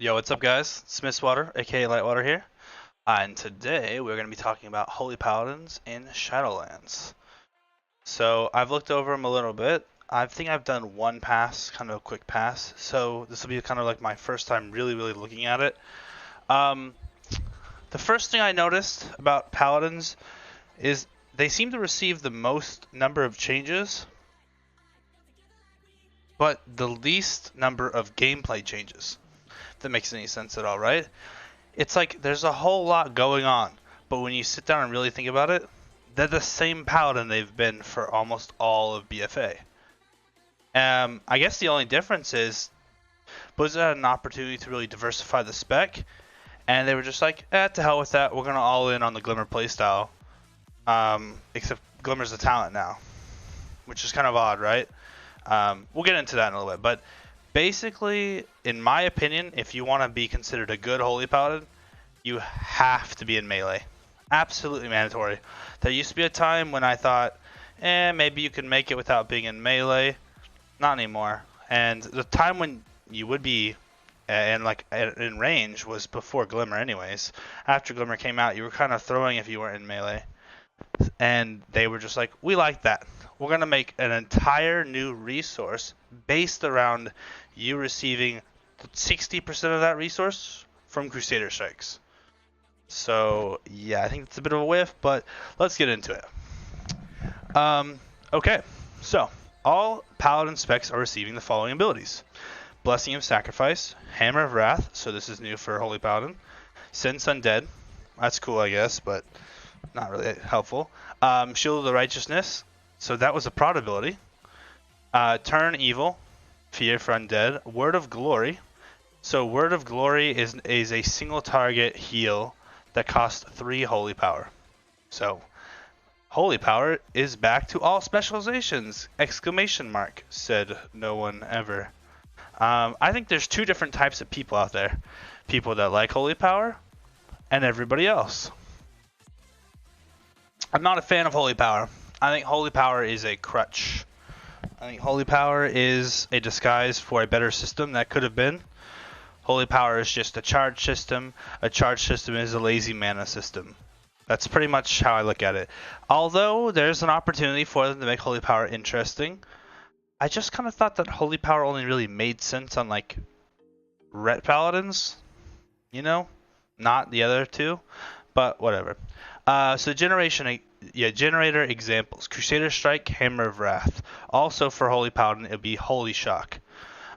Yo, what's up, guys? It's Mistwater, aka Lightwater here, and today we're going to be talking about Holy Paladins in Shadowlands. So I've looked over them a little bit. I think I've done one pass, kind of a quick pass. So this will be kind of like my first time really looking at it. Um, the first thing I noticed about Paladins is they seem to receive the most number of changes, but the least number of gameplay changes. If that makes any sense at all, right? It's like there's a whole lot going on, but when you sit down and really think about it, they're the same paladin they've been for almost all of BFA. I guess the only difference is Blizzard had an opportunity to really diversify the spec, and they were just like, to hell with that, we're gonna all in on the Glimmer playstyle. Except Glimmer's a talent now, which is kind of odd, right? We'll get into that in a little bit, but basically, in my opinion, if you want to be considered a good Holy Paladin, you have to be in melee. Absolutely mandatory. There used to be a time when I thought, maybe you can make it without being in melee. Not anymore. And the time when you would be in range was before Glimmer anyways. After Glimmer came out, you were kind of throwing if you weren't in melee. And they were just like, we like that. We're going to make an entire new resource based around you receiving 60% of that resource from Crusader Strikes. So, yeah, I think it's a bit of a whiff, but let's get into it. Okay, so all Paladin specs are receiving the following abilities. Blessing of Sacrifice, Hammer of Wrath, so this is new for Holy Paladin. Sense Undead, that's cool I guess, but not really helpful. Shield of the Righteousness, so that was a prod ability. Turn Evil, Fear for Undead. Word of Glory, so Word of Glory is a single target heal that costs 3 Holy Power. So Holy Power is back to all specializations! Exclamation mark, said no one ever. I think there's two different types of people out there. People that like Holy Power, and everybody else. I'm not a fan of Holy Power. I think Holy Power is a crutch. I think Holy Power is a disguise for a better system that could have been. Holy Power is just a charge system. A charge system is a lazy mana system. That's pretty much how I look at it. Although there's an opportunity for them to make Holy Power interesting, I just kind of thought that Holy Power only really made sense on like Ret Paladins, you know, not the other two, but whatever. So generator examples: Crusader Strike, Hammer of Wrath. Also for Holy Paladin, it would be Holy Shock.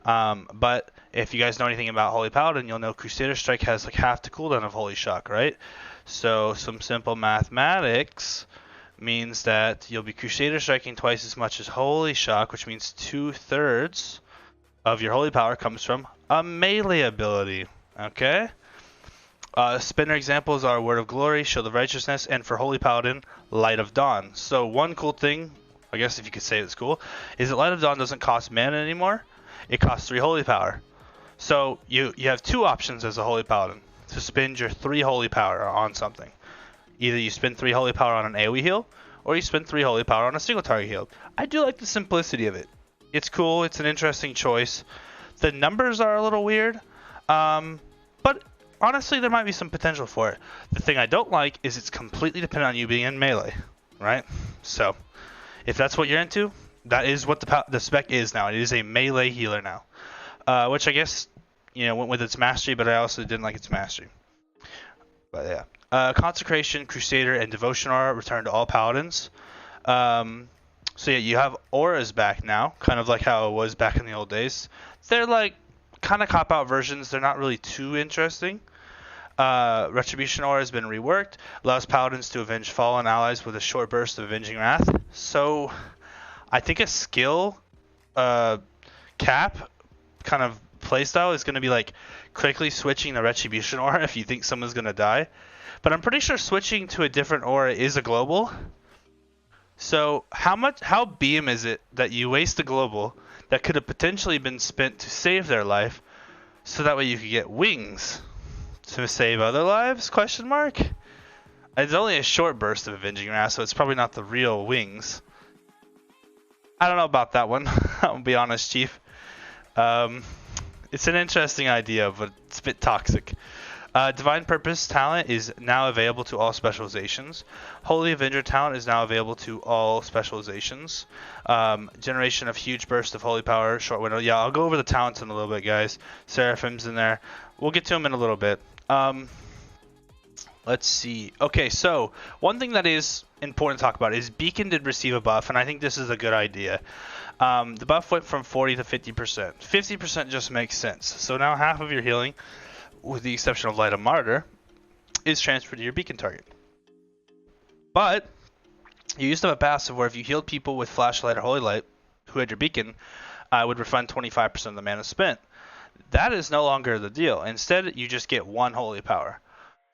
But if you guys know anything about Holy Paladin, you'll know Crusader Strike has like half the cooldown of Holy Shock, right? So some simple mathematics means that you'll be Crusader Striking twice as much as Holy Shock, which means 2/3 of your Holy Power comes from a melee ability. Okay? Spinner examples are Word of Glory, Shield of Righteousness, and for Holy Paladin, Light of Dawn. So one cool thing, I guess if you could say it's cool, is that Light of Dawn doesn't cost mana anymore. It costs 3 Holy Power. So you have 2 options as a Holy Paladin to spend your 3 Holy Power on something. Either you spend 3 Holy Power on an AoE heal, or you spend 3 Holy Power on a single target heal. I do like the simplicity of it. It's cool, it's an interesting choice. The numbers are a little weird, but honestly there might be some potential for it. The thing I don't like is it's completely dependent on you being in melee, right? So if that's what you're into, that is what the spec is now. It is a melee healer now, which I guess, you know, went with its mastery, but I also didn't like its mastery. But yeah, Consecration, Crusader, and Devotion Aura return to all Paladins. So yeah, you have auras back now, kind of like how it was back in the old days. They're like kind of cop-out versions. They're not really too interesting. Retribution Aura has been reworked, allows Paladins to avenge fallen allies with a short burst of Avenging Wrath. So I think a skill cap kind of playstyle is going to be like quickly switching the Retribution Aura if you think someone's going to die. But I'm pretty sure switching to a different aura is a global. So how beam is it that you waste a global that could have potentially been spent to save their life, so that way you could get wings to save other lives? Question mark. It's only a short burst of Avenging Wrath, so it's probably not the real wings. I don't know about that one. I'll be honest, Chief. It's an interesting idea, but it's a bit toxic. Divine Purpose talent is now available to all specializations. Holy Avenger talent is now available to all specializations. Generation of huge burst of holy power, short window. Yeah, I'll go over the talents in a little bit, guys. Seraphim's in there. We'll get to them in a little bit. Let's see. Okay, so one thing that is important to talk about is Beacon did receive a buff, and I think this is a good idea. The buff went from 40 to 50%. 50% just makes sense. So now half of your healing, with the exception of Light of Martyr, is transferred to your Beacon target. But you used to have a passive where if you healed people with Flashlight or Holy Light who had your Beacon, I would refund 25% of the mana spent. That is no longer the deal. Instead, you just get one Holy Power.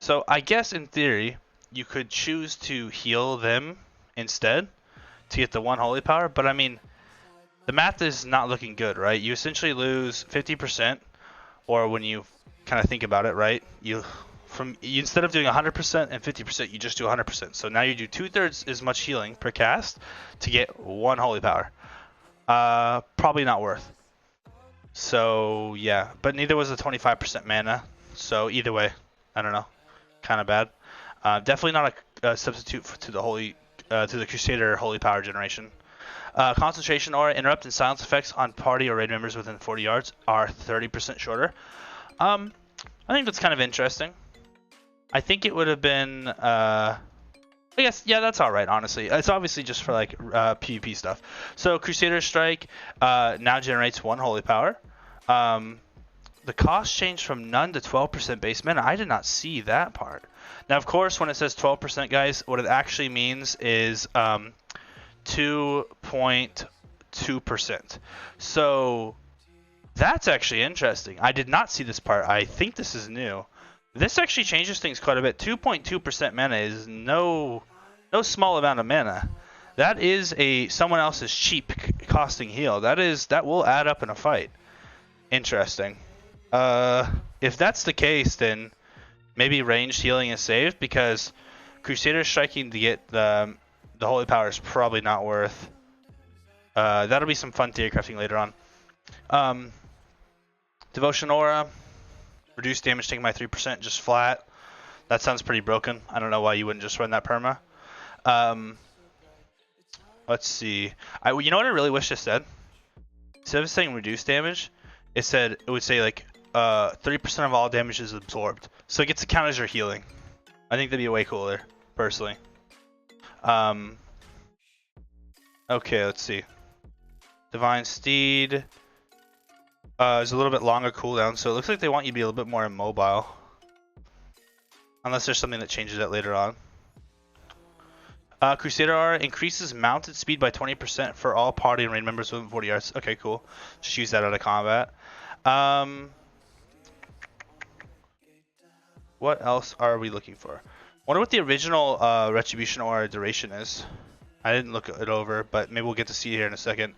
So I guess in theory, you could choose to heal them instead to get the one Holy Power, but I mean, the math is not looking good, right? You essentially lose 50%, or when you kind of think about it, right? You instead of doing 100% and 50%, you just do 100%. So now you do 2/3 as much healing per cast to get one Holy Power. Probably not worth. So yeah, but neither was the 25% mana. So either way, I don't know, kind of bad. Definitely not a substitute to the Crusader Holy Power generation. Concentration Aura, interrupt, and silence effects on party or raid members within 40 yards are 30% shorter. I think that's kind of interesting. I think it would have been, I guess, yeah, that's all right, honestly. It's obviously just for, like, PvP stuff. So, Crusader Strike now generates one Holy Power. The cost changed from none to 12% base mana. I did not see that part. Now, of course, when it says 12%, guys, what it actually means is 2.2%. So that's actually interesting. I did not see this part. I think this is new. This actually changes things quite a bit. 2.2% mana is no small amount of mana. That is someone else's cheap costing heal. That will add up in a fight. Interesting. If that's the case, then maybe ranged healing is saved, because Crusader Striking to get the Holy Power is probably not worth. That'll be some fun theory crafting later on. Devotion Aura, reduced damage taken by 3%, just flat. That sounds pretty broken. I don't know why you wouldn't just run that perma. Let's see. You know what I really wish it said? Instead of saying reduced damage, it would say like 3% of all damage is absorbed. So it gets to count as your healing. I think that'd be way cooler, personally. Okay, let's see. Divine Steed is a little bit longer cooldown, so it looks like they want you to be a little bit more immobile. Unless there's something that changes that later on. Crusader R increases mounted speed by 20% for all party and raid members within 40 yards. Okay, cool. Just use that out of combat. What else are we looking for? Wonder what the original Retribution Aura duration is. I didn't look it over, but maybe we'll get to see it here in a second.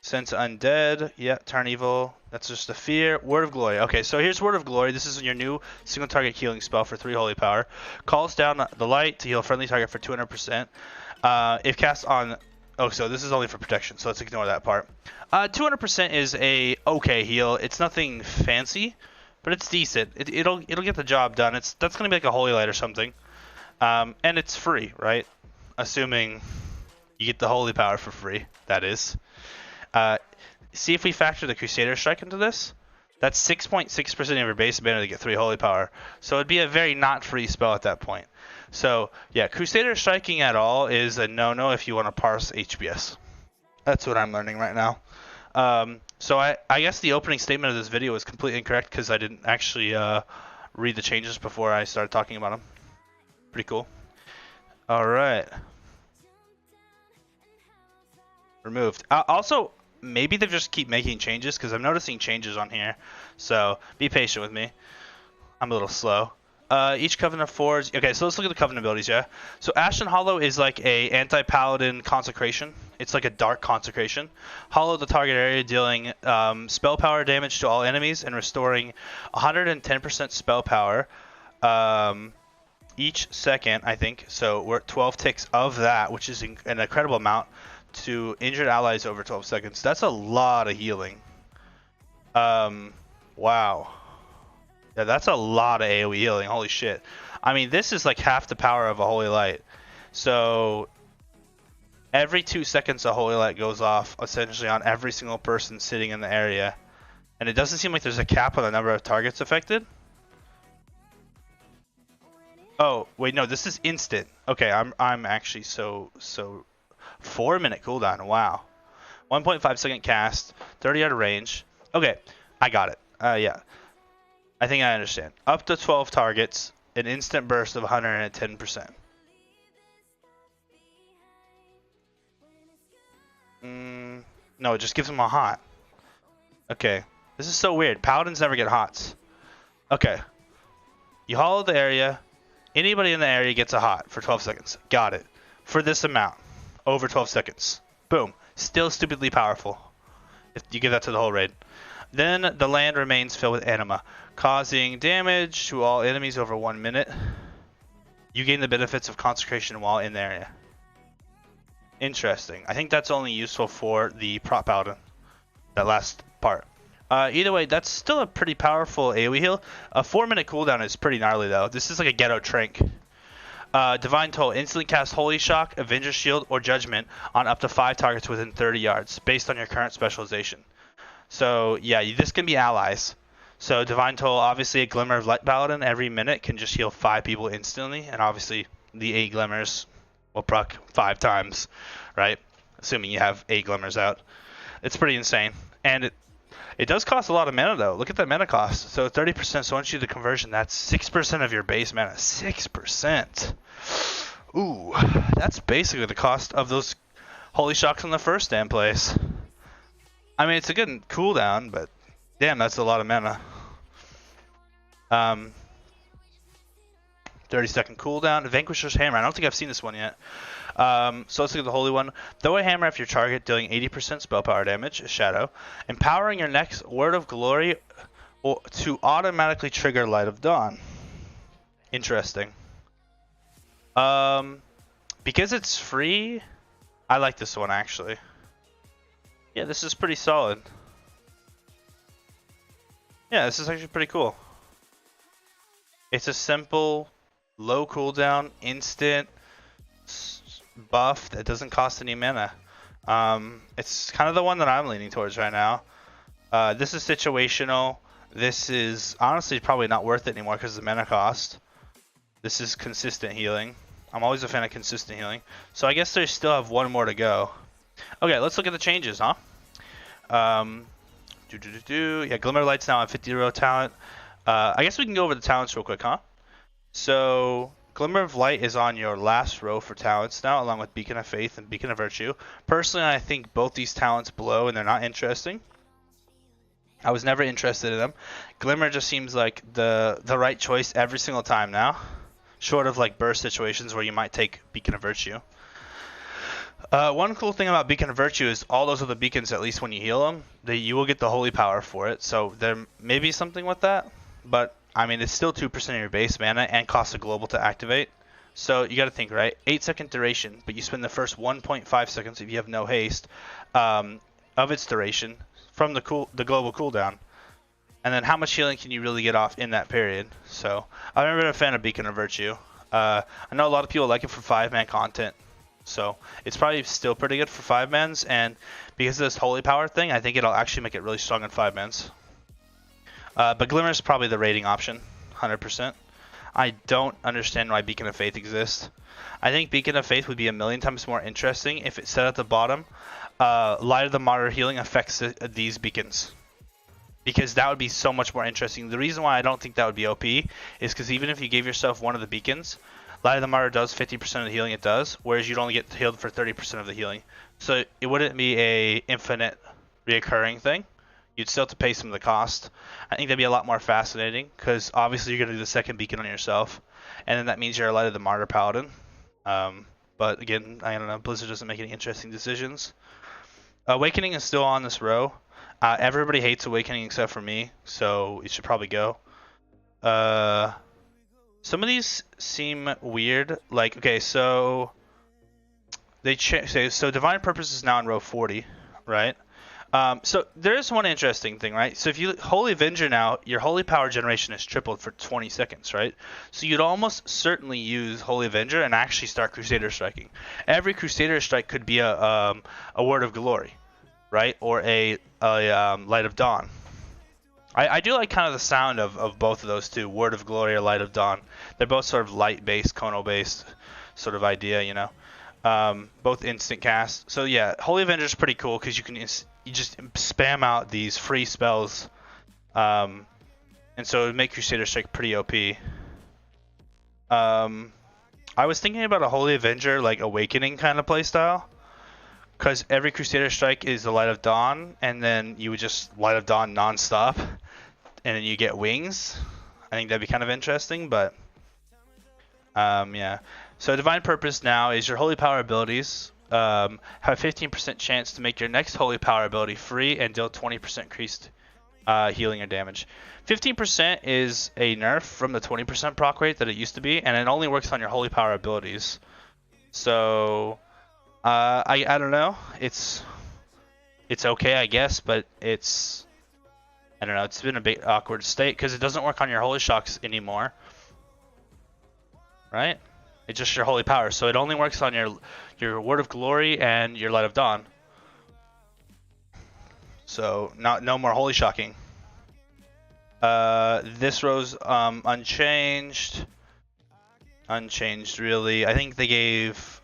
Sense Undead. Yeah, Turn Evil. That's just a fear. Word of Glory. Okay, so here's Word of Glory. This is your new single target healing spell for 3 Holy Power. Calls down the light to heal a friendly target for 200%. If cast on... Oh, so this is only for protection, so let's ignore that part. 200% is a okay heal. It's nothing fancy, but it's decent. It'll get the job done. That's going to be like a Holy Light or something. And it's free, right? Assuming you get the Holy Power for free, that is. See if we factor the Crusader Strike into this. That's 6.6% of your base mana to get 3 Holy Power. So it'd be a very not free spell at that point. So yeah, Crusader Striking at all is a no-no if you want to parse HBS. That's what I'm learning right now. So I guess the opening statement of this video is completely incorrect because I didn't actually read the changes before I started talking about them. Pretty cool. Alright. Removed. Also, maybe they just keep making changes because I'm noticing changes on here. So be patient with me. I'm a little slow. Each Coven affords... Okay, so let's look at the Coven abilities, yeah? So Ashen Hollow is like a anti-paladin consecration. It's like a dark consecration. Hollow the target area, dealing spell power damage to all enemies and restoring 110% spell power each second, I think. So we're at 12 ticks of that, which is an incredible amount, to injured allies over 12 seconds. That's a lot of healing. Wow. Yeah, that's a lot of AoE healing. Holy shit. I mean, this is like half the power of a Holy Light. So every 2 seconds a Holy Light goes off essentially on every single person sitting in the area. And it doesn't seem like there's a cap on the number of targets affected. Oh, wait, no, this is instant. Okay, I'm actually so 4-minute cooldown. Wow. 1.5 second cast, 30 yard range. Okay, I got it. Yeah. I think I understand. Up to 12 targets, an instant burst of 110%. No, it just gives them a hot. Okay. This is so weird. Paladins never get hots. Okay. You hollow the area. Anybody in the area gets a hot for 12 seconds. Got it. For this amount. Over 12 seconds. Boom. Still stupidly powerful. If you give that to the whole raid. Then the land remains filled with anima, causing damage to all enemies over 1 minute. You gain the benefits of consecration while in the area. Interesting. I think that's only useful for the prop paladin. That last part. Either way, that's still a pretty powerful AoE heal. A 4-minute cooldown is pretty gnarly though. This is like a ghetto trank. Divine Toll. Instantly cast Holy Shock, Avenger Shield, or Judgment on up to 5 targets within 30 yards, based on your current specialization. So yeah, this can be allies. So Divine Toll, obviously a Glimmer of Light Paladin every minute can just heal 5 people instantly, and obviously the 8 Glimmers will proc 5 times, right? Assuming you have 8 Glimmers out. It's pretty insane. And it does cost a lot of mana though. Look at the mana cost. So 30%, so once you do the conversion, that's 6% of your base mana. 6%. Ooh, that's basically the cost of those Holy Shocks in the first damn place. I mean, it's a good cooldown, but damn, that's a lot of mana. 30-second cooldown. Vanquisher's Hammer. I don't think I've seen this one yet. So let's look at the Holy one. Throw a hammer at your target, dealing 80% spell power damage, a shadow. Empowering your next Word of Glory to automatically trigger Light of Dawn. Interesting. Because it's free, I like this one actually. Yeah, this is pretty solid. Yeah, this is actually pretty cool. It's a simple, low cooldown, instant buff that doesn't cost any mana. It's kind of the one that I'm leaning towards right now. This is situational. This is honestly probably not worth it anymore because of the mana cost. This is consistent healing. I'm always a fan of consistent healing. So I guess they still have one more to go. Okay, let's look at the changes, huh? Yeah, Glimmer of Light's now on 50 row talent. I guess we can go over the talents real quick, huh? So Glimmer of Light is on your last row for talents now, along with Beacon of Faith and Beacon of Virtue. Personally, I think both these talents blow and they're not interesting. I was never interested in them. Glimmer just seems like the right choice every single time now, short of like burst situations where you might take Beacon of Virtue. One cool thing about Beacon of Virtue is all those other beacons, at least when you heal them, you will get the holy power for it. So there may be something with that, but I mean it's still 2% of your base mana and costs a global to activate. So you got to think, right? 8-second duration, but you spend the first 1.5 seconds if you have no haste of its duration from the global cooldown. And then how much healing can you really get off in that period? So I've never been a fan of Beacon of Virtue. I know a lot of people like it for 5-man content. So it's probably still pretty good for 5-mans, and because of this holy power thing, I think it'll actually make it really strong in 5-mans. But Glimmer is probably the rating option, 100%. I don't understand why Beacon of Faith exists. I think Beacon of Faith would be a million times more interesting if it said at the bottom, Light of the Martyr healing affects these beacons. Because that would be so much more interesting. The reason why I don't think that would be OP is because even if you gave yourself one of the beacons, Light of the Martyr does 50% of the healing it does, whereas you'd only get healed for 30% of the healing. So it wouldn't be a infinite reoccurring thing. You'd still have to pay some of the cost. I think that'd be a lot more fascinating, because obviously you're going to do the second beacon on yourself, and then that means you're a Light of the Martyr Paladin. But again, I don't know, Blizzard doesn't make any interesting decisions. Awakening is still on this row. Everybody hates Awakening except for me, so it should probably go. Some of these seem weird. Like, okay, so they so Divine Purpose is now in row 40, right? So there is one interesting thing, right? So if you Holy Avenger now, your Holy Power generation is tripled for 20 seconds, right? So you'd almost certainly use Holy Avenger and actually start Crusader Striking. Every Crusader Strike could be a Word of Glory, right? Or a Light of Dawn. I do like kind of the sound of both of those two, Word of Glory or Light of Dawn. They're both sort of light-based, conal-based sort of idea, you know? Both instant cast. So yeah, Holy Avenger is pretty cool because you just spam out these free spells, and so it would make Crusader Strike pretty OP. I was thinking about a Holy Avenger like Awakening kind of playstyle, because every Crusader Strike is the Light of Dawn, and then you would just Light of Dawn non-stop, and then you get wings. I think that'd be kind of interesting, but yeah. So Divine Purpose now is your Holy Power abilities have a 15% chance to make your next Holy Power ability free and deal 20% increased healing or damage. 15% is a nerf from the 20% proc rate that it used to be, and it only works on your Holy Power abilities. So I don't know. It's okay, I guess, but it's, I don't know. It's been a bit awkward state because it doesn't work on your Holy Shocks anymore, right? It's just your Holy Power, so it only works on your Word of Glory and your Light of Dawn. So no more Holy Shocking. This row's unchanged. Unchanged, really. I think they gave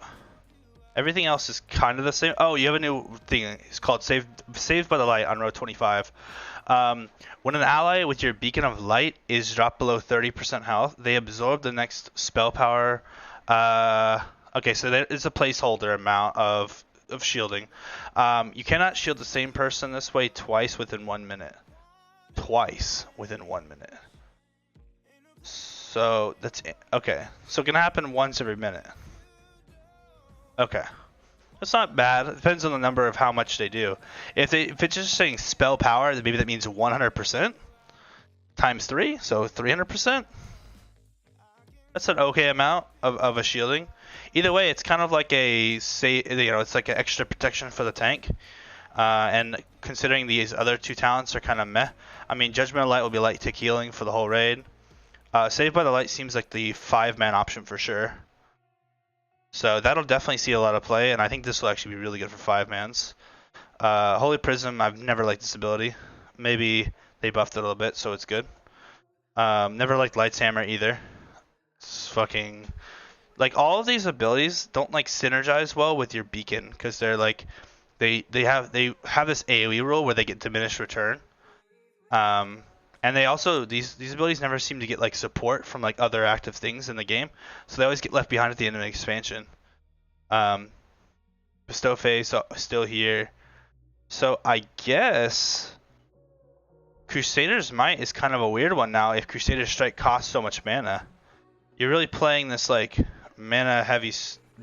everything else is kind of the same. Oh, you have a new thing. It's called Saved by the Light on row 25. When an ally with your Beacon of Light is dropped below 30% health, they absorb the next spell power. Okay, so there is a placeholder amount of shielding. You cannot shield the same person this way twice within 1 minute. Twice within 1 minute. So that's it. Okay. So it can happen once every minute. Okay. That's not bad. It depends on the number of how much they do. If it's just saying spell power, then maybe that means 100% times 3, so 300%. That's an okay amount of a shielding. Either way, it's kind of like it's like an extra protection for the tank. And considering these other two talents are kind of meh, I mean, Judgment of Light will be light tick healing for the whole raid. Saved by the Light seems like the 5-man option for sure. So that'll definitely see a lot of play, and I think this will actually be really good for 5-mans. Holy Prism, I've never liked this ability. Maybe they buffed it a little bit, so it's good. Never liked Light's Hammer either. It's fucking... Like, all of these abilities don't, like, synergize well with your Beacon, because they're, like... They have this AoE rule where they get diminished return. And they also... These abilities never seem to get, like, support from, like, other active things in the game. So they always get left behind at the end of the expansion. Bestow Phase still here. So I guess... Crusader's Might is kind of a weird one now if Crusader Strike costs so much mana. You're really playing this, like, mana-heavy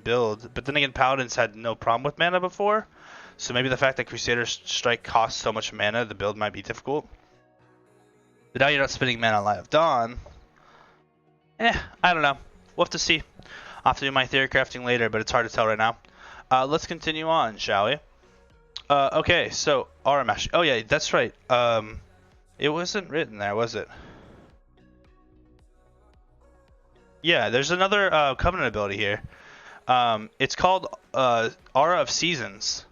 build. But then again, Paladins had no problem with mana before. So maybe the fact that Crusader Strike costs so much mana, the build might be difficult. But now you're not spending mana on Light of Dawn. I don't know. We'll have to see. I'll have to do my theory crafting later, but it's hard to tell right now. Let's continue on, shall we? Okay, so Aura Mash. Oh yeah, that's right. It wasn't written there, was it? Yeah, there's another Covenant ability here. It's called Aura of Seasons.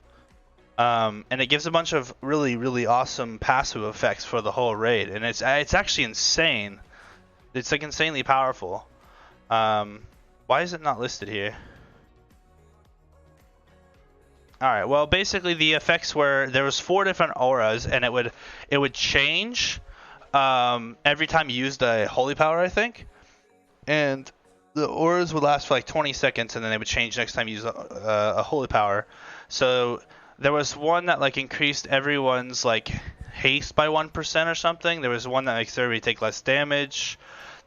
And it gives a bunch of really, really awesome passive effects for the whole raid. And it's actually insane. It's like insanely powerful. Why is it not listed here? Alright, well basically the effects were, there was 4 different auras, and it would change every time you used a holy power, I think. And the auras would last for like 20 seconds, and then they would change next time you use a holy power. So there was one that like increased everyone's like haste by 1% or something. There was one that makes everybody take less damage.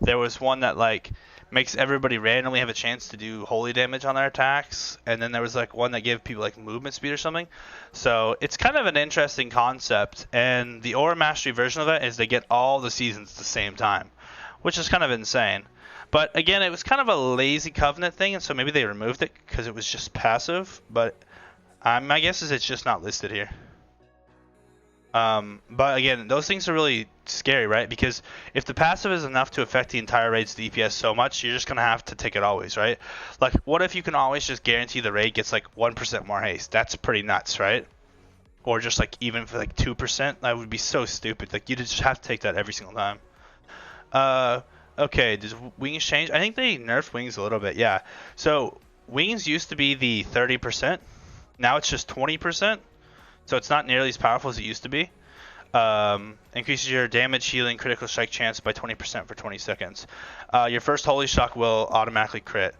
There was one that like makes everybody randomly have a chance to do holy damage on their attacks, and then there was like one that gave people like movement speed or something. So it's kind of an interesting concept, and the Aura Mastery version of that is they get all the seasons at the same time, which is kind of insane. But again, it was kind of a lazy Covenant thing, and so maybe they removed it because it was just passive, but my guess is it's just not listed here. But again, those things are really scary, right? Because if the passive is enough to affect the entire raid's DPS so much, you're just gonna have to take it always, right? Like, what if you can always just guarantee the raid gets like 1% more haste? That's pretty nuts, right? Or just like even for like 2%, that would be so stupid. Like, you just have to take that every single time. Okay, does wings change? I think they nerfed wings a little bit, yeah. So wings used to be the 30%. Now it's just 20%. So it's not nearly as powerful as it used to be. Increases your damage, healing, critical strike chance by 20% for 20 seconds. Your first Holy Shock will automatically crit.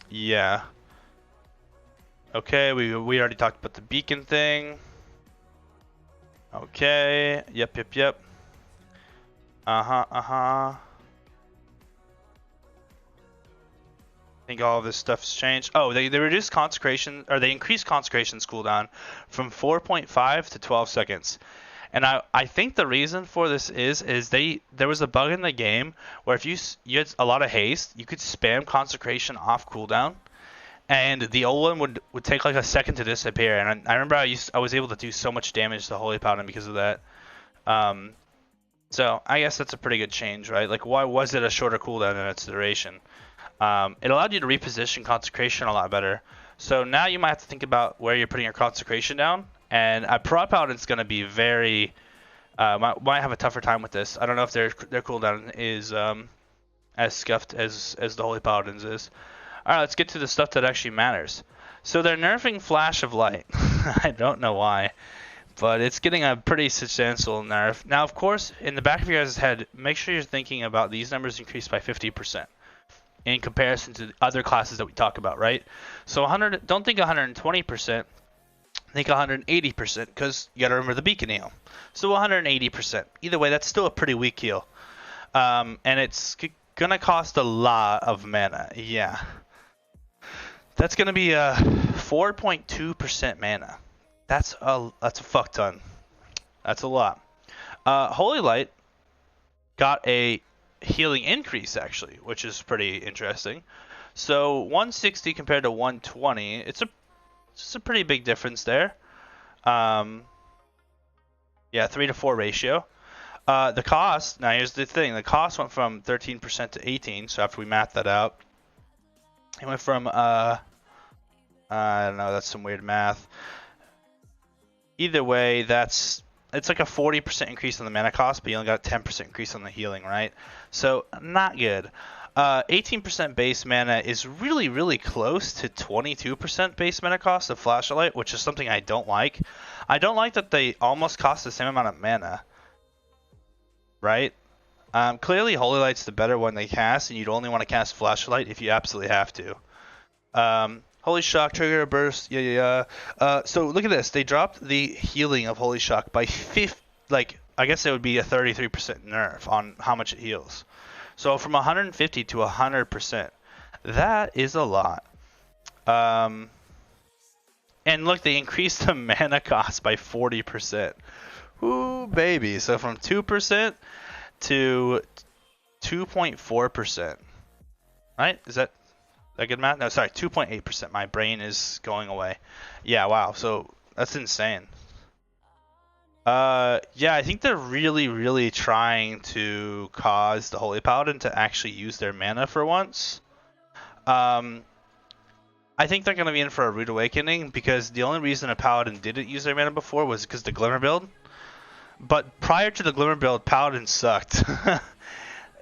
Yeah. Okay, we already talked about the beacon thing. Okay, yep. I think all of this stuff's changed. Oh, they reduced consecration, or they increased consecration's cooldown from 4.5 to 12 seconds. And I think the reason for this is there was a bug in the game where if you had a lot of haste, you could spam consecration off cooldown, and the old one would take like a second to disappear. And I remember I was able to do so much damage to Holy Paladin because of that. So I guess that's a pretty good change, right? Like, why was it a shorter cooldown in its duration? It allowed you to reposition consecration a lot better. So now you might have to think about where you're putting your consecration down. And a Prod Paladin's going to be very might have a tougher time with this. I don't know if their cooldown is as scuffed as the Holy Paladin's is. All right, let's get to the stuff that actually matters. So they're nerfing Flash of Light. I don't know why, but it's getting a pretty substantial nerf. Now, of course, in the back of your guys' head, make sure you're thinking about these numbers increased by 50% in comparison to the other classes that we talk about, right? So don't think 120%, think 180%, because you got to remember the beacon heal. So 180%. Either way, that's still a pretty weak heal. And it's gonna cost a lot of mana. Yeah. That's gonna be 4.2% mana. That's a fuck ton. That's a lot. Holy Light got a healing increase actually, which is pretty interesting. So 160 compared to 120, it's a pretty big difference there. Yeah, 3 to 4 ratio. The cost, now here's the thing, the cost went from 13% to 18, so after we math that out, it went from I don't know, that's some weird math. Either way, it's like a 40% increase on the mana cost, but you only got a 10% increase on the healing, right? So not good. 18% base mana is really, really close to 22% base mana cost of Flashlight, which is something I don't like. I don't like that they almost cost the same amount of mana, right? Clearly, Holy Light's the better one they cast, and you'd only want to cast Flashlight if you absolutely have to. Holy Shock, trigger a burst, yeah. So look at this. They dropped the healing of Holy Shock by 50, like, I guess it would be a 33% nerf on how much it heals. So from 150 to 100%. That is a lot. And look, they increased the mana cost by 40%. Ooh, baby. So from 2% to 2.4%. Right? Is that good math? No, sorry, 2.8%. My brain is going away. Yeah, wow. So that's insane. Yeah, I think they're really, really trying to cause the Holy Paladin to actually use their mana for once. I think they're going to be in for a rude awakening, because the only reason a Paladin didn't use their mana before was because the Glimmer build. But prior to the Glimmer build, Paladins sucked.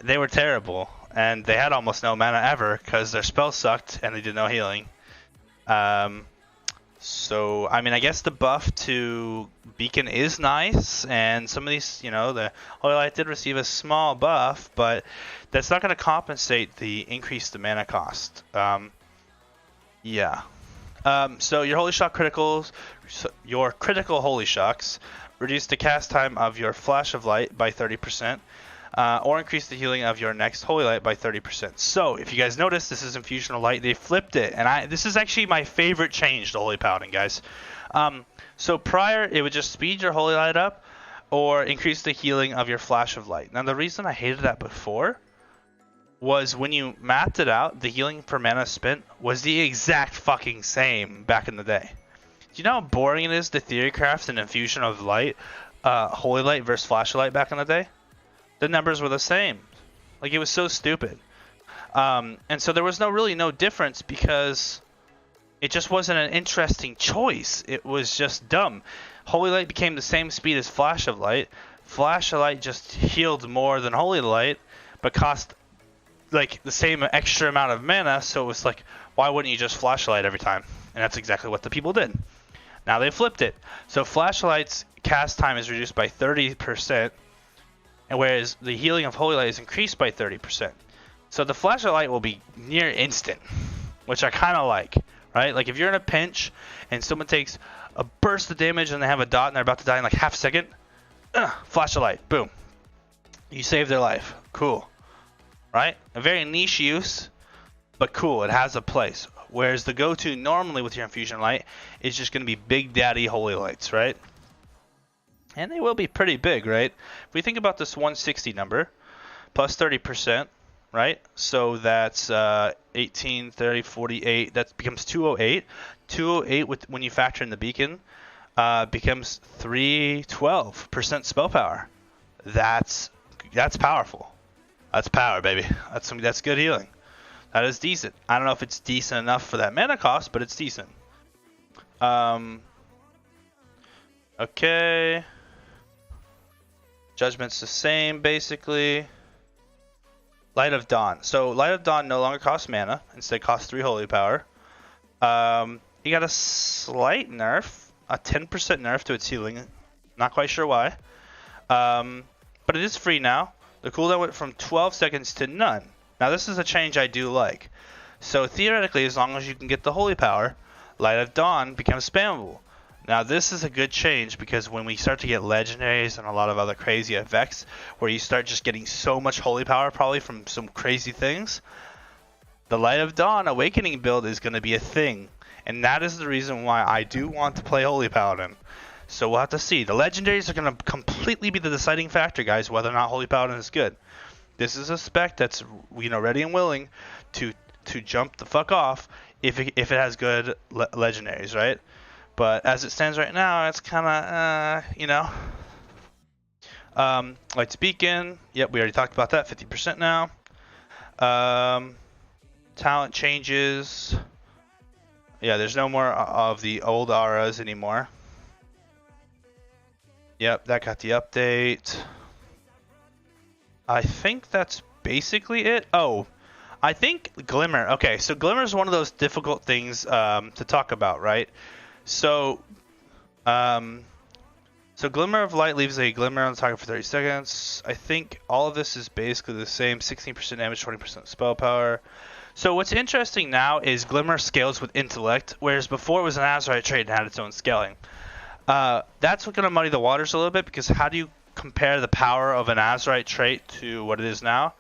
They were terrible, and they had almost no mana ever because their spells sucked and they did no healing. So, I mean, I guess the buff to Beacon is nice, and some of these, the Holy Light did receive a small buff, but that's not going to compensate the increased mana cost. Yeah. So your Holy Shock criticals, your critical Holy Shocks, reduce the cast time of your Flash of Light by 30%. Or increase the healing of your next Holy Light by 30%. So, if you guys notice, this is Infusion of Light. They flipped it, and this is actually my favorite change to Holy Paladin, guys. So prior, it would just speed your Holy Light up, or increase the healing of your Flash of Light. Now, the reason I hated that before was when you mapped it out, the healing per mana spent was the exact fucking same back in the day. Do you know how boring it is to theorycraft an Infusion of Light, Holy Light versus Flashlight back in the day? The numbers were the same. Like, it was so stupid. And so there was really no difference because it just wasn't an interesting choice. It was just dumb. Holy Light became the same speed as Flash of Light. Flash of Light just healed more than Holy Light, but cost like the same extra amount of mana. So it was like, why wouldn't you just Flashlight every time? And that's exactly what the people did. Now they flipped it. So Flashlight's cast time is reduced by 30%, and whereas the healing of Holy Light is increased by 30%. So the Flash of Light will be near instant, which I kind of like, right? Like if you're in a pinch and someone takes a burst of damage and they have a dot and they're about to die in like half a second, Flash of Light, boom. You save their life. Cool. Right? A very niche use, but cool. It has a place. Whereas the go-to normally with your Infusion Light is just going to be Big Daddy Holy Lights, right? And they will be pretty big, right? If we think about this 160 number, plus 30%, right? So that's 18, 30, 48. That becomes 208. 208 when you factor in the beacon becomes 312% spell power. That's powerful. That's power, baby. That's good healing. That is decent. I don't know if it's decent enough for that mana cost, but it's decent. Okay. Judgment's the same, basically. Light of Dawn. So Light of Dawn no longer costs mana. Instead costs 3 holy power. You got a slight nerf. A 10% nerf to its healing. Not quite sure why. But it is free now. The cooldown went from 12 seconds to none. Now this is a change I do like. So theoretically, as long as you can get the holy power, Light of Dawn becomes spammable. Now this is a good change because when we start to get legendaries and a lot of other crazy effects where you start just getting so much holy power probably from some crazy things, the Light of Dawn Awakening build is going to be a thing. And that is the reason why I do want to play Holy Paladin. So we'll have to see. The legendaries are going to completely be the deciding factor, guys, whether or not Holy Paladin is good. This is a spec that's ready and willing to jump the fuck off if it has good legendaries, right? But as it stands right now, it's kind of, Light's Beacon. Yep, we already talked about that. 50% now. Talent changes. Yeah, there's no more of the old auras anymore. Yep, that got the update. I think that's basically it. Oh, I think Glimmer. Okay, so Glimmer is one of those difficult things to talk about, right? So Glimmer of Light leaves a glimmer on the target for 30 seconds. I think all of this is basically the same. 16% damage, 20% spell power. So what's interesting now is Glimmer scales with intellect, whereas before it was an Azurite trait and had its own scaling. That's going to muddy the waters a little bit because how do you compare the power of an Azurite trait to what it is now?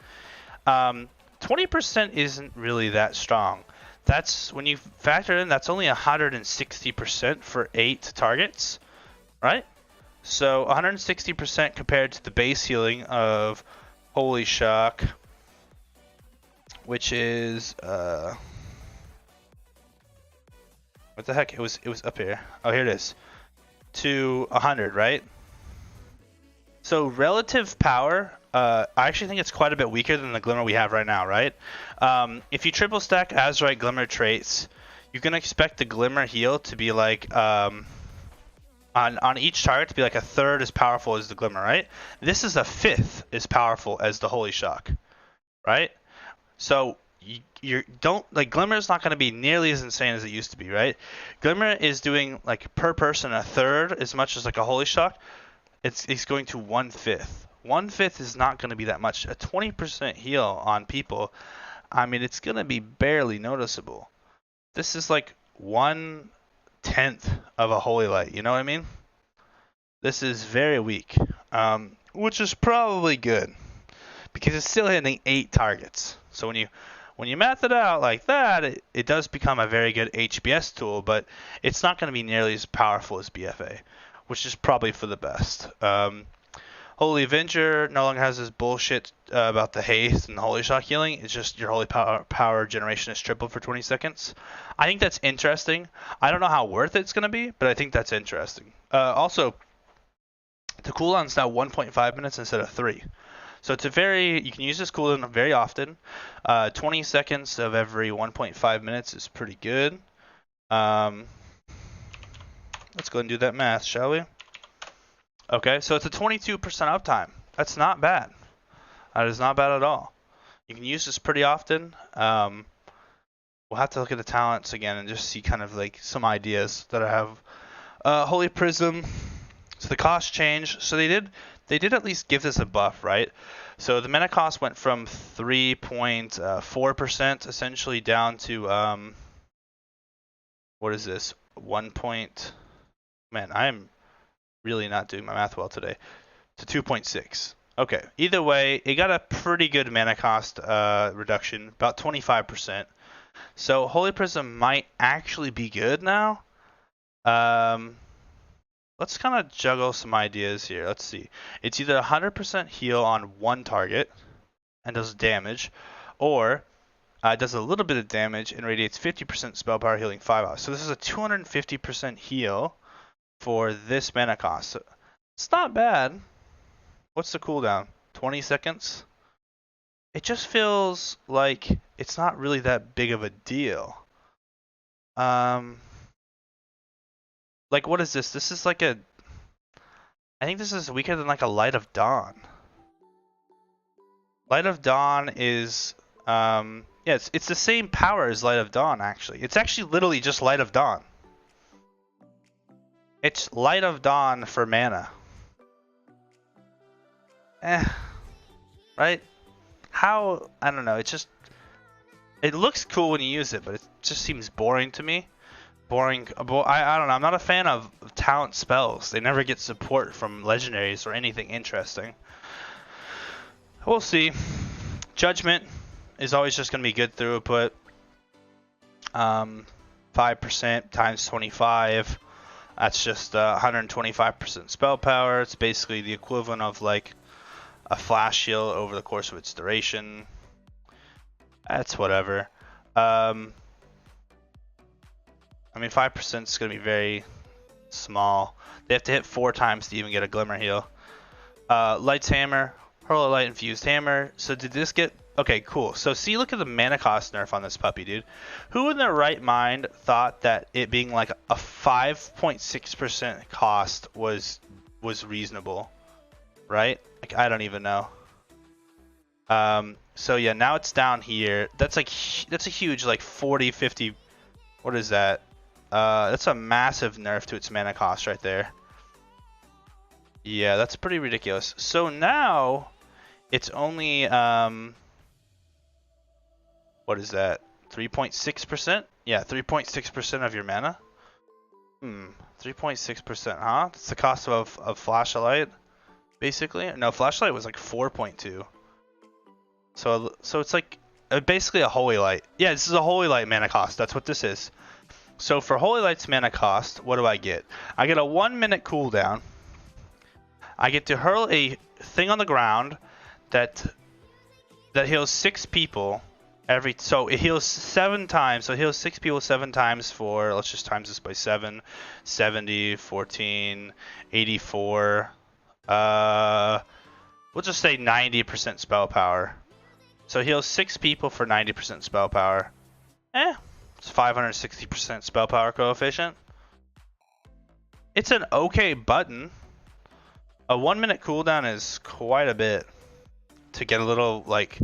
20% isn't really that strong. That's when you factor in, that's only 160% for 8 targets, right? So 160% compared to the base healing of Holy Shock, which is what the heck? It was up here. Oh, here it is. To 100, right? So relative power, I actually think it's quite a bit weaker than the Glimmer we have right now, right? If you triple stack Azurite Glimmer traits, you can expect the Glimmer heal to be like on each target to be like a third as powerful as the Glimmer, right? This is a fifth as powerful as the Holy Shock, right? So you don't like Glimmer is not going to be nearly as insane as it used to be, right? Glimmer is doing like per person a third as much as like a Holy Shock. It's going to 1/5. 1/5 is not going to be that much. A 20% heal on people, I mean, it's going to be barely noticeable. This is like 1/10 of a Holy Light. You know what I mean? This is very weak, which is probably good because it's still hitting 8 targets. So when you math it out like that, it does become a very good HBS tool, but it's not going to be nearly as powerful as BFA, which is probably for the best. Holy Avenger no longer has this bullshit about the haste and the Holy Shock healing. It's just your Holy Power generation is tripled for 20 seconds. I think that's interesting. I don't know how worth it's going to be, but I think that's interesting. Also, the cooldown is now 1.5 minutes instead of 3. So it's you can use this cooldown very often. 20 seconds of every 1.5 minutes is pretty good. Let's go and do that math, shall we? Okay, so it's a 22% uptime. That's not bad. That is not bad at all. You can use this pretty often. We'll have to look at the talents again and just see kind of like some ideas that I have. Holy Prism. So the cost changed. So they did at least give this a buff, right? So the mana cost went from 3.4% essentially down to what is this? Man, I'm really not doing my math well today. To 2.6. Okay. Either way, it got a pretty good mana cost reduction, about 25%. So Holy Prism might actually be good now. Let's kind of juggle some ideas here. Let's see. It's either 100% heal on one target and does damage, or it does a little bit of damage and radiates 50% spell power, healing 5 hours. So this is a 250% heal for this mana cost. So it's not bad. What's the cooldown? 20 seconds? It just feels like it's not really that big of a deal. Like, what is this? This is like I think this is weaker than like a Light of Dawn. Light of Dawn is, yeah, it's the same power as Light of Dawn, actually. It's actually literally just Light of Dawn. It's Light of Dawn for mana. Right? How, I don't know, it looks cool when you use it, but it just seems boring to me. Boring. I don't know. I'm not a fan of talent spells. They never get support from legendaries or anything interesting. We'll see. Judgment is always just going to be good throughput. 5% times 25. That's just 125% spell power. It's basically the equivalent of like a flash heal over the course of its duration. That's whatever. I mean, 5% is going to be very small. They have to hit 4 times to even get a Glimmer heal. Light's Hammer, Hurl a Light Infused Hammer. So did this get... Okay, cool. So see, look at the mana cost nerf on this puppy, dude. Who in their right mind thought that it being like a 5.6% cost was reasonable? Right? Like, I don't even know. So yeah, now it's down here. That's a huge like 40, 50... What is that? That's a massive nerf to its mana cost right there. Yeah, that's pretty ridiculous. So now it's only what is that? 3.6%? Yeah, 3.6% of your mana. 3.6%, huh? That's the cost of flashlight, basically. No, flashlight was like 4.2. So it's like basically a Holy Light. Yeah, this is a Holy Light mana cost. That's what this is. So for Holy Light's mana cost, what do I get? I get a 1-minute cooldown. I get to hurl a thing on the ground that heals 6 people every. So it heals 7 times. So it heals 6 people 7 times for. Let's just times this by 7. 70, 14, 84. We'll just say 90% spell power. So it heals 6 people for 90% spell power. It's 560% spell power coefficient. It's an okay button. A 1-minute cooldown is quite a bit to get a little like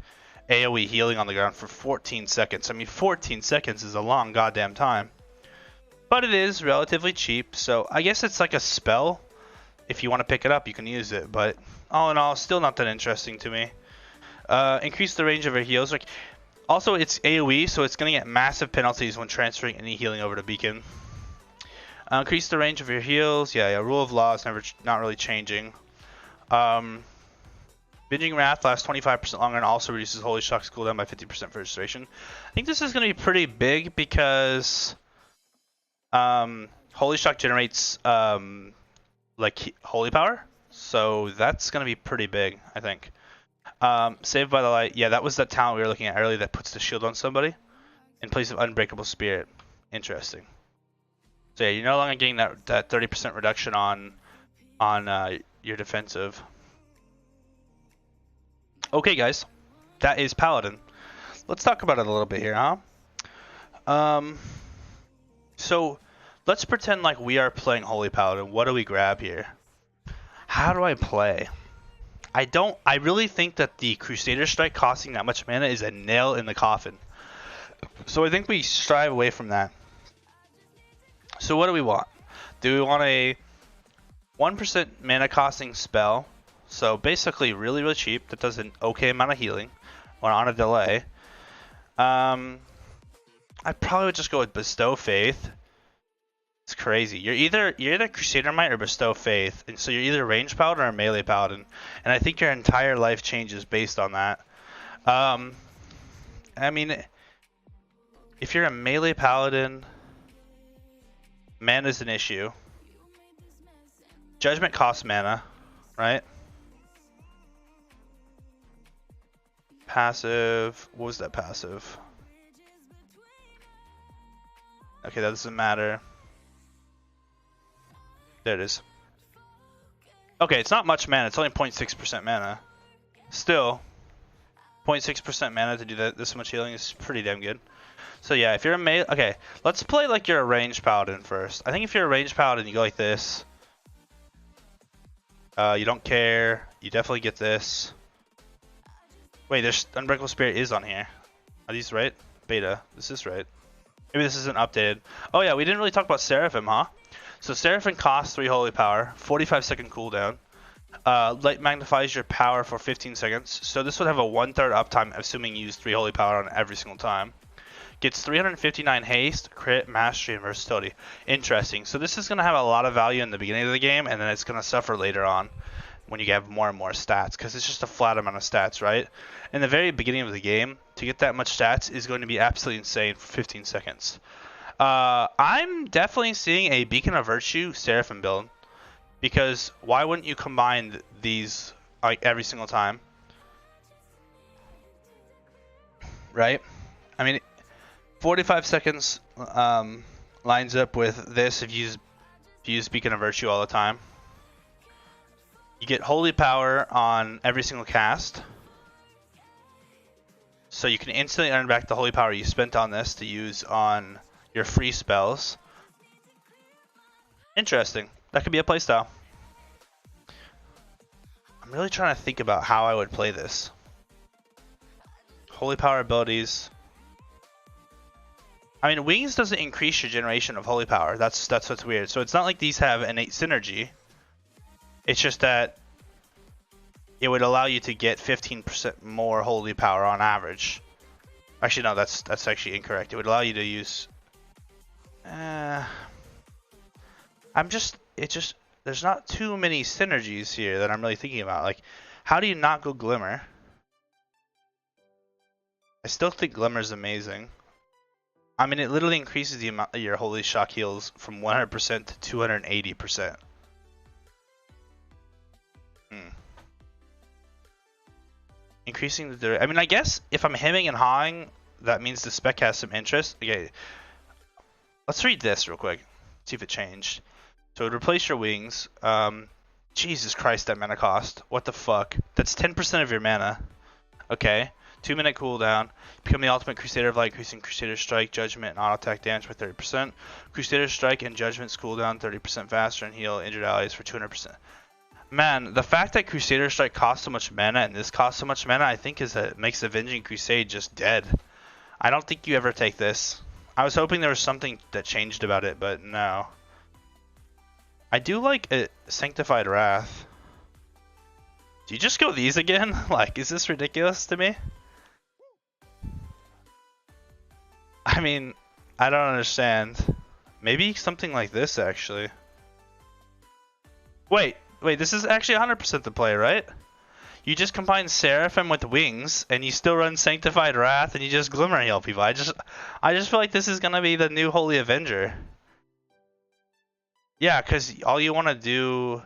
AoE healing on the ground for 14 seconds. I mean, 14 seconds is a long goddamn time. But it is relatively cheap, so I guess it's like a spell. If you want to pick it up, you can use it. But all in all, still not that interesting to me. Increase the range of your heals. Like, also, it's AoE, so it's going to get massive penalties when transferring any healing over to Beacon. Increase the range of your heals. Yeah, Rule of Law is not really changing. Binging Wrath lasts 25% longer and also reduces Holy Shock's cooldown by 50% for restoration. I think this is going to be pretty big because Holy Shock generates like Holy Power. So that's going to be pretty big, I think. Saved by the Light. Yeah, that was that talent we were looking at earlier that puts the shield on somebody in place of Unbreakable Spirit. Interesting. So yeah, you're no longer getting that 30% reduction on your defensive. Okay, guys, that is Paladin. Let's talk about it a little bit here, huh? So let's pretend like we are playing Holy Paladin. What do we grab here? How do I play? I really think that the Crusader Strike costing that much mana is a nail in the coffin. So I think we strive away from that. So what do we want? Do we want a 1% mana costing spell? So basically really, really cheap. That does an okay amount of healing or on a delay. I probably would just go with Bestow Faith. It's crazy. You're either Crusader Might or Bestow Faith, and so you're either range paladin or melee paladin, and I think your entire life changes based on that. I mean, if you're a melee paladin, mana is an issue. Judgment costs mana, right? Passive. What was that passive? Okay, that doesn't matter. There it is. Okay, it's not much mana. It's only 0.6% mana. Still, 0.6% mana to do this much healing is pretty damn good. So yeah, if you're a melee... Okay, let's play like you're a ranged paladin first. I think if you're a ranged paladin, you go like this. You don't care. You definitely get this. Wait, there's Unbreakable Spirit is on here. Are these right? Beta. This is right. Maybe this isn't updated. Oh yeah, we didn't really talk about Seraphim, huh? So Seraphim costs 3 Holy Power, 45-second cooldown. Light magnifies your power for 15 seconds. So this would have a 1/3 uptime, assuming you use 3 Holy Power on every single time. Gets 359 haste, crit, mastery, and versatility. Interesting. So this is going to have a lot of value in the beginning of the game, and then it's going to suffer later on when you get more and more stats, because it's just a flat amount of stats, right? In the very beginning of the game, to get that much stats is going to be absolutely insane for 15 seconds. I'm definitely seeing a Beacon of Virtue Seraphim build, because why wouldn't you combine these like every single time, right? I mean, 45 seconds lines up with this if you use Beacon of Virtue all the time. You get Holy Power on every single cast, so you can instantly earn back the Holy Power you spent on this to use on your free spells. Interesting. That could be a playstyle. I'm really trying to think about how I would play this. Holy Power abilities. I mean, Wings doesn't increase your generation of Holy Power. That's what's weird. So it's not like these have innate synergy. It's just that it would allow you to get 15% more Holy Power on average. Actually, no, that's actually incorrect. It would allow you to use... there's not too many synergies here that I'm really thinking about. Like, how do you not go Glimmer? I still think Glimmer is amazing. I mean, it literally increases the amount of your Holy Shock heals from 100% to 280%. Increasing the... I mean, I guess if I'm hemming and hawing, that means the spec has some interest. Okay, let's read this real quick. See if it changed. So it would replace your wings. Jesus Christ, that mana cost. What the fuck? That's 10% of your mana. Okay. 2-minute cooldown. Become the ultimate Crusader of Light, increasing Crusader Strike, Judgment, and auto attack damage by 30%. Crusader Strike and Judgment's cooldown 30% faster and heal injured allies for 200%. Man, the fact that Crusader Strike costs so much mana and this costs so much mana, I think makes Avenging Crusade just dead. I don't think you ever take this. I was hoping there was something that changed about it, but no. I do like a Sanctified Wrath. Do you just go these again? Like, is this ridiculous to me? I mean, I don't understand. Maybe something like this, actually. Wait, this is actually 100% the play, right? You just combine Seraphim with Wings, and you still run Sanctified Wrath, and you just Glimmer heal people. I just feel like this is gonna be the new Holy Avenger. Yeah, because all you want to do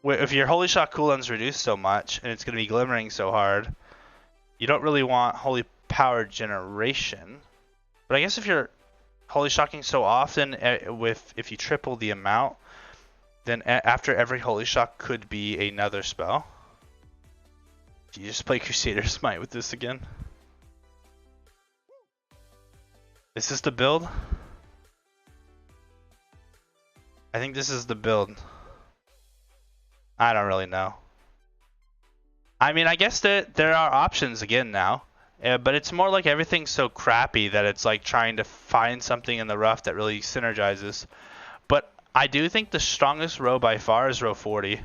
if your Holy Shock cooldown's reduced so much and it's going to be glimmering so hard, you don't really want Holy Power generation. But I guess if you're Holy Shocking so often, if you triple the amount, then after every Holy Shock could be another spell. Do you just play Crusader Smite with this again? Is this the build? I think this is the build. I don't really know. I mean, I guess that there are options again now. But it's more like everything's so crappy that it's like trying to find something in the rough that really synergizes. But I do think the strongest row by far is row 40.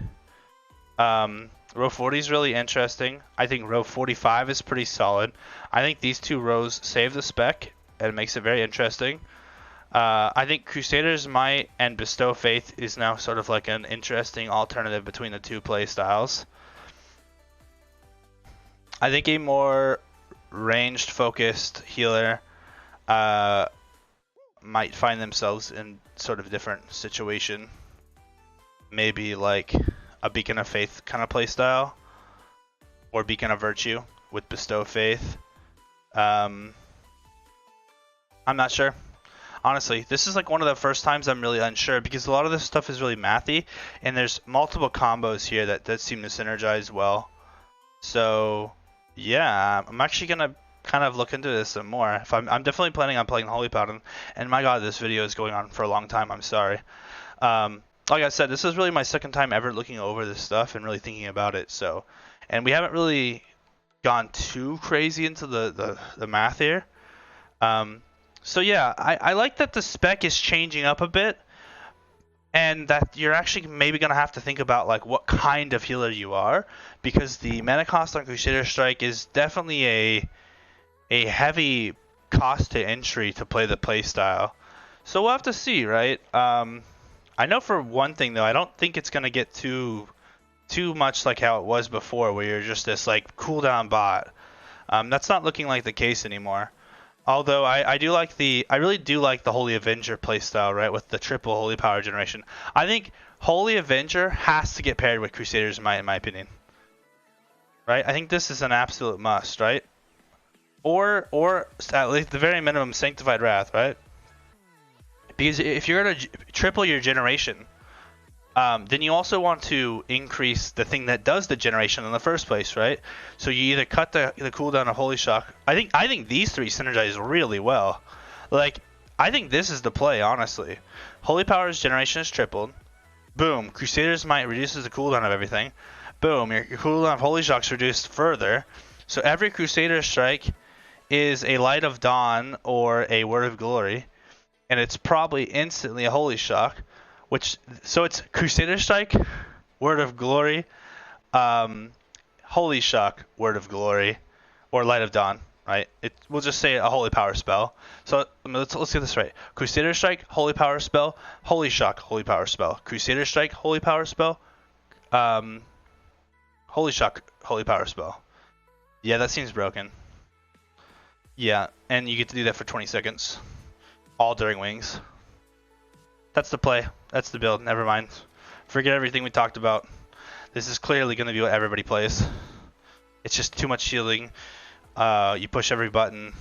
Row 40 is really interesting. I think row 45 is pretty solid. I think these two rows save the spec and makes it very interesting. I think Crusader's Might and Bestow Faith is now sort of like an interesting alternative between the two play styles. I think a more ranged focused healer might find themselves in sort of a different situation. Maybe like a Beacon of Faith kind of play style, or Beacon of Virtue with Bestow Faith. I'm not sure. Honestly, this is like one of the first times I'm really unsure because a lot of this stuff is really mathy and there's multiple combos here that seem to synergize well. So yeah, I'm actually gonna kind of look into this some more. If I'm definitely planning on playing Holy Paladin, and my god, this video is going on for a long time. I'm sorry. Like I said, this is really my second time ever looking over this stuff and really thinking about it. So, and we haven't really gone too crazy into the math here. So yeah, I like that the spec is changing up a bit, and that you're actually maybe going to have to think about like what kind of healer you are, because the mana cost on Crusader Strike is definitely a heavy cost to entry to play the playstyle. So we'll have to see, right? I know for one thing though, I don't think it's going to get too much like how it was before, where you're just this like cooldown bot. That's not looking like the case anymore. Although I really do like the Holy Avenger playstyle, right, with the triple Holy Power generation. I think Holy Avenger has to get paired with Crusader's Might, in my opinion. Right? I think this is an absolute must, right? Or at least the very minimum Sanctified Wrath, right? Because if you're gonna triple your generation, then you also want to increase the thing that does the generation in the first place, right? So you either cut the cooldown of Holy Shock. I think these three synergize really well. Like, I think this is the play, honestly. Holy Power's generation is tripled. Boom. Crusader's Might reduces the cooldown of everything. Boom. Your cooldown of Holy Shock's reduced further. So every Crusader Strike is a Light of Dawn or a Word of Glory. And it's probably instantly a Holy Shock. So it's Crusader Strike, Word of Glory, Holy Shock, Word of Glory, or Light of Dawn, right? We'll just say a Holy Power spell. So let's get this right. Crusader Strike, Holy Power spell, Holy Shock, Holy Power spell. Crusader Strike, Holy Power spell, Holy Shock, Holy Power spell. Yeah, that seems broken. Yeah, and you get to do that for 20 seconds, all during wings. That's the play. That's the build. Never mind. Forget everything we talked about. This is clearly going to be what everybody plays. It's just too much shielding. You push every button.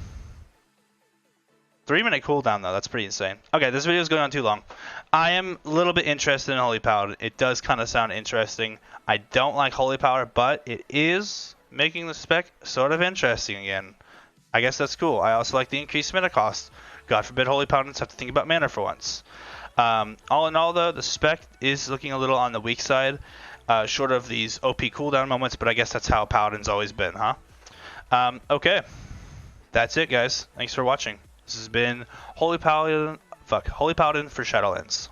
3-minute cooldown though. That's pretty insane. Okay, this video is going on too long. I am a little bit interested in Holy Power. It does kind of sound interesting. I don't like Holy Power, but it is making the spec sort of interesting again. I guess that's cool. I also like the increased mana cost. God forbid Holy Paladins have to think about mana for once. All in all, though, the spec is looking a little on the weak side, short of these OP cooldown moments, but I guess that's how Paladin's always been, huh? Okay. That's it, guys. Thanks for watching. This has been Holy Paladin for Shadowlands.